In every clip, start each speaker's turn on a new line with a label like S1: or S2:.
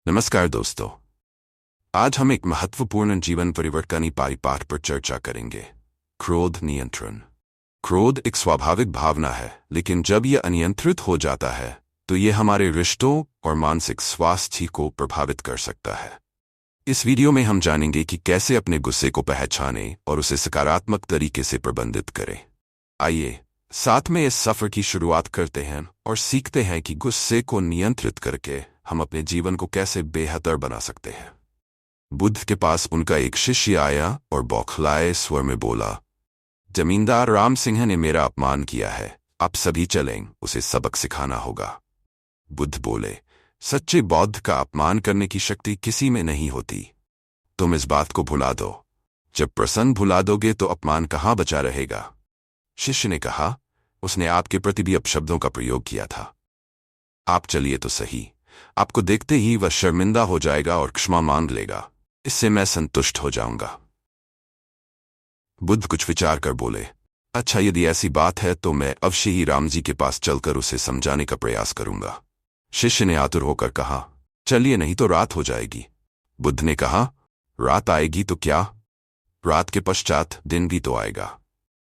S1: नमस्कार दोस्तों। आज हम एक महत्वपूर्ण जीवन परिवर्तन पाठ पर चर्चा करेंगे। क्रोध नियंत्रण। क्रोध एक स्वाभाविक भावना है, लेकिन जब यह अनियंत्रित हो जाता है तो यह हमारे रिश्तों और मानसिक स्वास्थ्य को प्रभावित कर सकता है। इस वीडियो में हम जानेंगे कि कैसे अपने गुस्से को पहचानें और उसे सकारात्मक तरीके से प्रबंधित करें। आइए साथ में इस सफर की शुरुआत करते हैं और सीखते हैं कि गुस्से को नियंत्रित करके हम अपने जीवन को कैसे बेहतर बना सकते हैं। बुद्ध के पास उनका एक शिष्य आया और बौखलाए स्वर में बोला, जमींदार राम सिंह ने मेरा अपमान किया है, आप सभी चलें, उसे सबक सिखाना होगा। बुद्ध बोले, सच्चे बौद्ध का अपमान करने की शक्ति किसी में नहीं होती। तुम इस बात को भुला दो। जब प्रसंग भुला दोगे तो अपमान कहाँ बचा रहेगा। शिष्य ने कहा, उसने आपके प्रति भी अपशब्दों का प्रयोग किया था। आप चलिए तो सही। आपको देखते ही वह शर्मिंदा हो जाएगा और क्षमा मांग लेगा। इससे मैं संतुष्ट हो जाऊंगा। बुद्ध कुछ विचार कर बोले, अच्छा, यदि ऐसी बात है तो मैं अवश्य ही राम जी के पास चलकर उसे समझाने का प्रयास करूंगा। शिष्य ने आतुर होकर कहा, चलिए, नहीं तो रात हो जाएगी। बुद्ध ने कहा, रात आएगी तो क्या, रात के पश्चात दिन भी तो आएगा।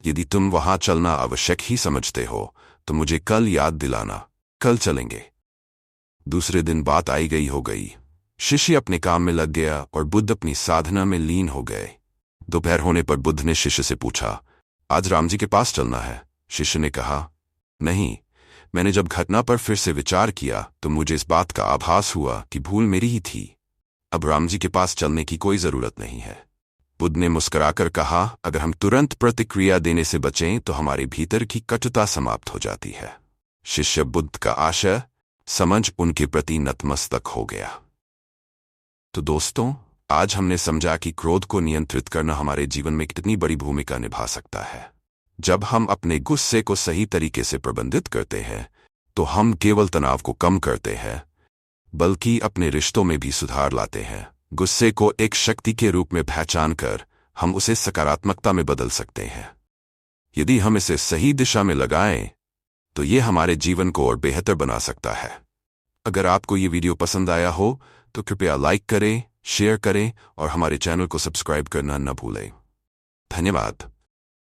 S1: यदि तुम वहां चलना आवश्यक ही समझते हो तो मुझे कल याद दिलाना, कल चलेंगे। दूसरे दिन बात आई गई हो गई। शिष्य अपने काम में लग गया और बुद्ध अपनी साधना में लीन हो गए। दोपहर होने पर बुद्ध ने शिष्य से पूछा, आज राम जी के पास चलना है? शिष्य ने कहा, नहीं, मैंने जब घटना पर फिर से विचार किया तो मुझे इस बात का आभास हुआ कि भूल मेरी ही थी। अब राम जी के पास चलने की कोई जरूरत नहीं है। बुद्ध ने मुस्कुराकर कहा, अगर हम तुरंत प्रतिक्रिया देने से बचें तो हमारे भीतर की कटुता समाप्त हो जाती है। शिष्य बुद्ध का आशय समझ उनके प्रति नतमस्तक हो गया। तो दोस्तों, आज हमने समझा कि क्रोध को नियंत्रित करना हमारे जीवन में कितनी बड़ी भूमिका निभा सकता है। जब हम अपने गुस्से को सही तरीके से प्रबंधित करते हैं तो हम केवल तनाव को कम करते हैं, बल्कि अपने रिश्तों में भी सुधार लाते हैं। गुस्से को एक शक्ति के रूप में पहचान कर हम उसे सकारात्मकता में बदल सकते हैं। यदि हम इसे सही दिशा में लगाएं तो ये हमारे जीवन को और बेहतर बना सकता है। अगर आपको ये वीडियो पसंद आया हो तो कृपया लाइक करें, शेयर करें और हमारे चैनल को सब्सक्राइब करना न भूलें। धन्यवाद।